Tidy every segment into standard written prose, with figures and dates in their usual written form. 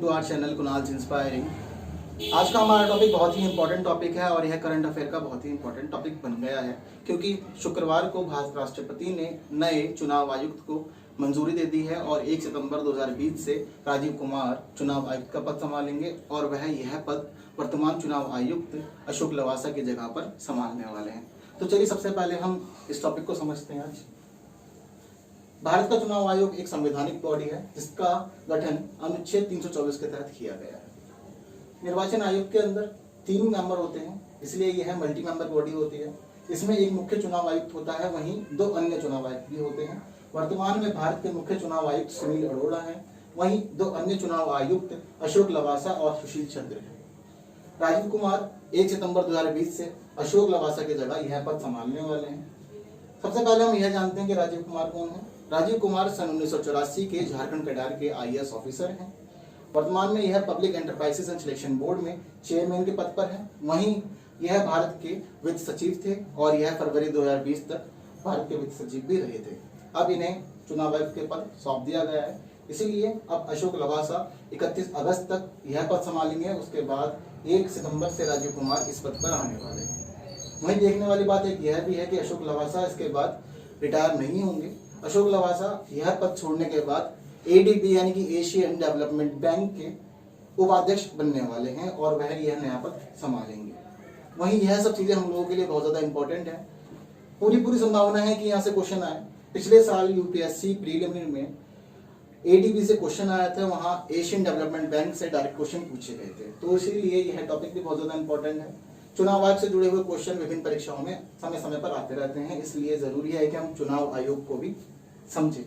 To our channel Kunal inspiring. आज का हमारा टॉपिक बहुत ही इंपॉर्टेंट टॉपिक है और यह करंट अफेयर का बहुत ही इंपॉर्टेंट टॉपिक बन गया है, क्योंकि शुक्रवार को भारत राष्ट्रपति ने नए चुनाव आयुक्त को मंजूरी दे दी है और 1 सितंबर 2020 से राजीव कुमार चुनाव आयुक्त का पद संभालेंगे और वह यह पद वर्तमान चुनाव आयुक्त अशोक लवासा की जगह पर संभालने वाले हैं। तो चलिए सबसे पहले हम इस टॉपिक को समझते हैं। आज भारत का चुनाव आयोग एक संवैधानिक बॉडी है जिसका गठन अनुच्छेद 324 के तहत किया गया है। निर्वाचन आयोग के अंदर 3 मेंबर होते हैं, इसलिए यह मल्टी मेंबर बॉडी होती है। इसमें एक मुख्य चुनाव आयुक्त होता है, वहीं 2 अन्य चुनाव आयुक्त भी होते हैं। वर्तमान में भारत के मुख्य चुनाव आयुक्त सुनील अरोड़ा हैं, वहीं 2 अन्य चुनाव आयुक्त अशोक लवासा और सुशील चंद्र हैं। राजीव कुमार 1 सितंबर 2020 से अशोक लवासा की जगह यह पद संभालने वाले हैं। सबसे पहले हम यह जानते हैं कि राजीव कुमार कौन है। राजीव कुमार सन 1984 के झारखंड कैडर के IAS ऑफिसर हैं। वर्तमान में यह public enterprises and selection board में चेयरमैन के पद पर है। वहीं यह भारत के वित्त सचिव थे और यह फरवरी 2020 तक भारत के वित्त सचिव भी रहे थे। अब इन्हें चुनाव आयुक्त के पद सौंप दिया गया है, इसीलिए अब अशोक लवासा 31 अगस्त तक यह पद संभालेंगे। उसके बाद 1 सितंबर से राजीव कुमार इस पद पर आने वाले हैं। वहीं देखने वाली बात एक यह भी है कि अशोक लवासा इसके बाद रिटायर नहीं होंगे। अशोक लवासा यह पद छोड़ने के बाद ADB यानी कि एशियन डेवलपमेंट बैंक के उपाध्यक्ष बनने वाले हैं और वह यह नया पद संभालेंगे। वहीं यह सब चीजें हम लोगों के लिए बहुत ज्यादा इंपॉर्टेंट है। पूरी संभावना है कि यहाँ से क्वेश्चन आए। पिछले साल UPSC प्रीलिमिनरी में ADB से क्वेश्चन आया था, वहां एशियन डेवलपमेंट बैंक से डायरेक्ट क्वेश्चन पूछे गए थे, तो इसीलिए यह टॉपिक भी बहुत ज्यादा इंपॉर्टेंट है। चुनाव आयोग से जुड़े हुए क्वेश्चन विभिन्न परीक्षाओं में समय समय पर आते रहते हैं, इसलिए जरूरी है कि हम चुनाव आयोग को भी समझें।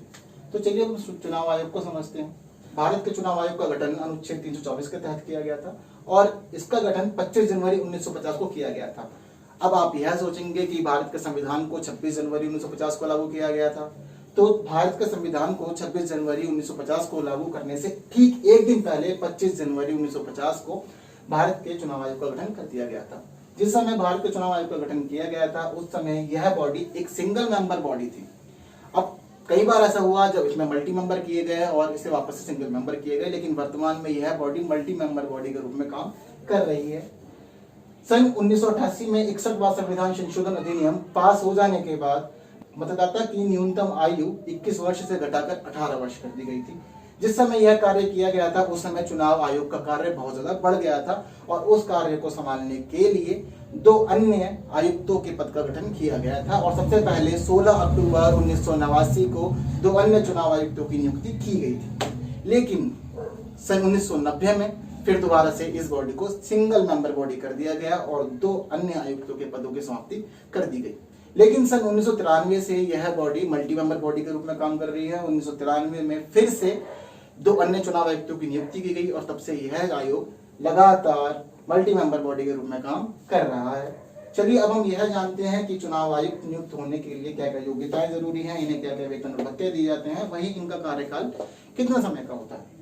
तो चलिए हम चुनाव आयोग को समझते हैं। भारत के चुनाव आयोग का गठन अनुच्छेद 324 के तहत किया गया था और इसका गठन 25 जनवरी 1950 को किया गया था। अब आप यह सोचेंगे कि भारत के संविधान को 26 जनवरी 1950 को लागू किया गया था, तो भारत के संविधान को 26 जनवरी 1950 को लागू करने से ठीक एक दिन पहले 25 जनवरी 1950 को भारत के चुनाव आयोग का गठन कर दिया गया था। जिस समय भारत के चुनाव आयोग का गठन किया गया था उस समय यह बॉडी एक सिंगल मेंबर बॉडी थी। अब कई बार ऐसा हुआ जब इसमें मल्टी मेंबर किए गए और इसे वापस से सिंगल मेंबर किए गए, लेकिन वर्तमान में यह बॉडी मल्टी मेंबर बॉडी के रूप में काम कर रही है। सन 1988 में 61वां संविधान संशोधन अधिनियम पास हो जाने के बाद मतदाता की न्यूनतम आयु 21 वर्ष से घटाकर 18 वर्ष कर दी गई थी। जिस समय यह कार्य किया गया था उस समय चुनाव आयोग का कार्य बहुत ज्यादा बढ़ गया था और उस कार्य को संभालने के लिए 2 अन्य आयुक्तों के पद का गठन किया गया था और सबसे पहले 16 अक्टूबर 1989 को 2 अन्य चुनाव आयुक्तों की नियुक्ति की गई थी। लेकिन सन 1990 में फिर दोबारा से इस बॉडी को सिंगल मेंबर बॉडी कर दिया गया और 2 अन्य आयुक्तों के पदों की समाप्ति कर दी गई। लेकिन सन 1993 से यह बॉडी मल्टी मेंबर बॉडी के रूप में काम कर रही है। 1993 में फिर से 2 अन्य चुनाव आयुक्तों की नियुक्ति की गई और तब से यह आयोग लगातार मल्टी मेंबर बॉडी के रूप में काम कर रहा है। चलिए अब हम यह जानते हैं कि चुनाव आयुक्त नियुक्त होने के लिए क्या क्या योग्यताएं जरूरी हैं, इन्हें क्या क्या वेतन और भत्ते दिए जाते हैं, वहीं इनका कार्यकाल कितना समय का होता है।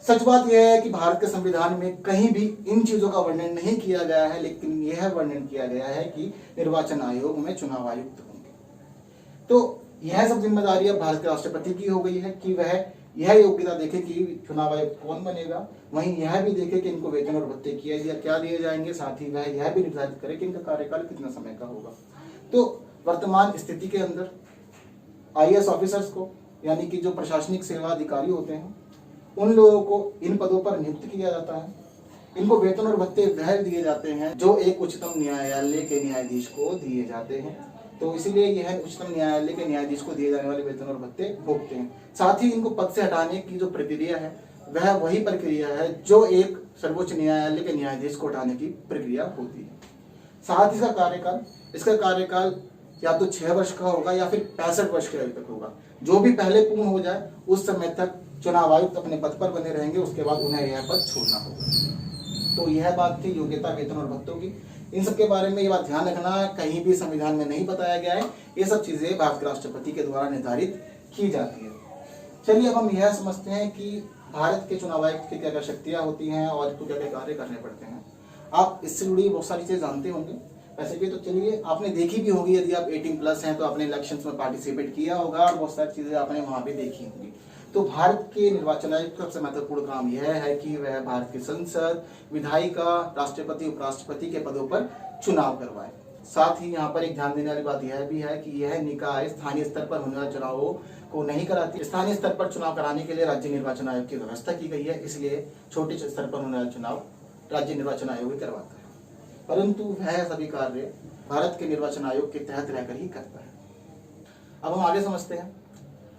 सच बात यह है कि भारत के संविधान में कहीं भी इन चीजों का वर्णन नहीं किया गया है, लेकिन यह वर्णन किया गया है कि निर्वाचन आयोग में चुनाव आयुक्त होंगे। तो यह सब जिम्मेदारी अब भारत के राष्ट्रपति की हो गई है कि वह यह योग्यता देखे कि चुनाव आयुक्त कौन बनेगा, वहीं यह भी देखे कि इनको वेतन और भत्ते क्या दिए जाएंगे, साथ ही वह यह भी निर्धारित करे कि इनका कार्यकाल कितना समय का होगा। तो वर्तमान स्थिति के अंदर IAS ऑफिसर्स को यानी कि जो प्रशासनिक सेवा अधिकारी होते हैं उन लोगों को इन पदों पर नियुक्त किया जाता है। इनको वेतन और भत्ते वह दिए जाते हैं जो एक उच्चतम न्यायालय के न्यायाधीश को दिए जाते हैं, तो इसीलिए यह उच्चतम न्यायालय के न्यायाधीश को दिए जाने वाले वेतन और भत्ते भोगते हैं। साथ ही इनको पद से हटाने की जो प्रक्रिया है वह वही प्रक्रिया है जो एक सर्वोच्च न्यायालय के न्यायाधीश को हटाने की प्रक्रिया होती है। साथ ही इसका कार्यकाल या तो 6 वर्ष का होगा या फिर 65 वर्ष के आयु तक होगा। जो भी पहले पूर्ण हो जाए उस समय तक चुनाव आयुक्त अपने पद पर बने रहेंगे, उसके बाद उन्हें यह पद छोड़ना होगा। तो यह बात थी योग्यता, वेतन और भत्तों की। इन सब के बारे में ये बात ध्यान रखना, कहीं भी संविधान में नहीं बताया गया है। ये सब चीजें भारत के राष्ट्रपति के द्वारा निर्धारित की जाती है। चलिए अब हम यह समझते हैं कि भारत के चुनाव आयुक्त की क्या क्या शक्तियां होती हैं और इसको क्या क्या कार्य करने पड़ते हैं। आप इससे जुड़ी बहुत सारी चीजें जानते होंगे वैसे भी, तो चलिए आपने देखी भी होगी, यदि आप 18+ हैं तो आपने इलेक्शंस में पार्टिसिपेट किया होगा और बहुत सारी चीजें आपने वहां भी देखी होंगी। तो भारत के निर्वाचन आयोग का सबसे महत्वपूर्ण काम यह है कि वह भारत की संसद, विधायिका, राष्ट्रपति, उपराष्ट्रपति के पदों पर चुनाव करवाए। साथ ही यहाँ पर एक ध्यान देने वाली बात यह भी है कि यह निकाय स्थानीय स्तर पर होने वाले चुनावों को नहीं कराती। स्थानीय स्तर पर चुनाव कराने के लिए राज्य निर्वाचन आयोग की व्यवस्था की गई है, इसलिए छोटे स्तर पर होने वाले चुनाव राज्य निर्वाचन आयोग ही करवाता है, परंतु वह सभी कार्य भारत के निर्वाचन आयोग के तहत रहकर ही करता है। अब हम आगे समझते हैं।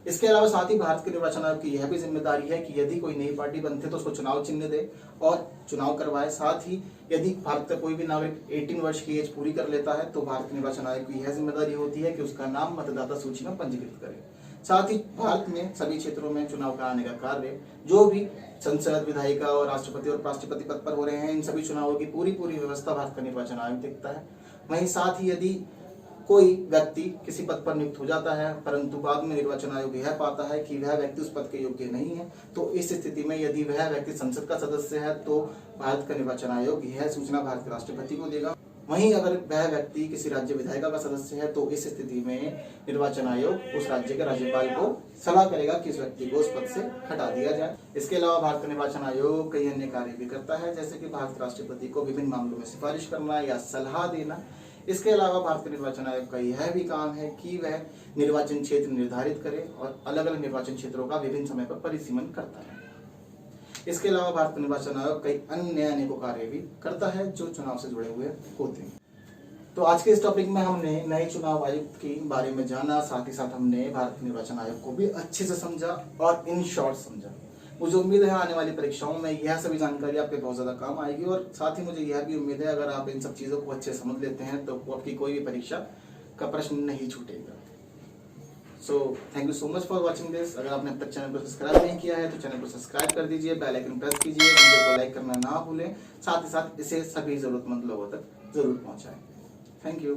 इसके अलावा साथ ही भारत के निर्वाचन आयोग की यह भी जिम्मेदारी है कि यदि कोई नई पार्टी बनती है तो उसको चुनाव चिन्ह दे और चुनाव करवाए। साथ ही यदि भारत का कोई भी नागरिक 18 वर्ष की एज पूरी कर लेता है तो भारत के निर्वाचन आयोग की यह जिम्मेदारी होती है कि उसका नाम मतदाता सूची में पंजीकृत करे। साथ ही भारत में सभी क्षेत्रों में चुनाव कराने का कार्य जो भी संसद, विधायिका और राष्ट्रपति और उपराष्ट्रपति पद पर हो रहे हैं, इन सभी चुनावों की पूरी व्यवस्था भारत का निर्वाचन आयोग देखता है। वहीं साथ ही यदि कोई व्यक्ति किसी पद पर नियुक्त हो जाता है परंतु बाद में निर्वाचन आयोग यह पाता है कि वह व्यक्ति उस पद के योग्य नहीं है, तो इस स्थिति में यदि वह व्यक्ति संसद का सदस्य है तो भारत का निर्वाचन आयोग यह सूचना भारत के राष्ट्रपति को देगा। वहीं अगर वह व्यक्ति किसी राज्य विधायिका का सदस्य है तो इस स्थिति में निर्वाचन आयोग उस राज्य के राज्यपाल को सलाह करेगा कि इस व्यक्ति को उस पद से हटा दिया जाए। इसके अलावा भारत का निर्वाचन आयोग कई अन्य कार्य भी करता है, जैसे कि भारत के राष्ट्रपति को विभिन्न मामलों में सिफारिश करना या सलाह देना। इसके अलावा भारत के निर्वाचन आयोग का यह भी काम है कि वह निर्वाचन क्षेत्र निर्धारित करे और अलग अलग निर्वाचन क्षेत्रों का विभिन्न समय पर परिसीमन करता है। इसके अलावा भारत का निर्वाचन आयोग कई अन्य अनेकों कार्य भी करता है जो चुनाव से जुड़े हुए होते हैं। तो आज के इस टॉपिक में हमने नए चुनाव आयुक्त के बारे में जाना, साथ ही साथ हमने भारत के निर्वाचन आयोग को भी अच्छे से समझा और इन शॉर्ट समझा। मुझे उम्मीद है आने वाली परीक्षाओं में यह सभी जानकारी आपके बहुत ज़्यादा काम आएगी और साथ ही मुझे यह भी उम्मीद है अगर आप इन सब चीज़ों को अच्छे समझ लेते हैं तो आपकी कोई भी परीक्षा का प्रश्न नहीं छूटेगा। So thank you so much for watching this. अगर आपने अब तक चैनल को सब्सक्राइब नहीं किया है तो चैनल को सब्सक्राइब कर दीजिए, बेल आइकन प्रेस कीजिए, वीडियो को लाइक करना ना भूलें, साथ ही साथ इसे सभी ज़रूरतमंद लोगों तक जरूर पहुँचाएं। Thank you.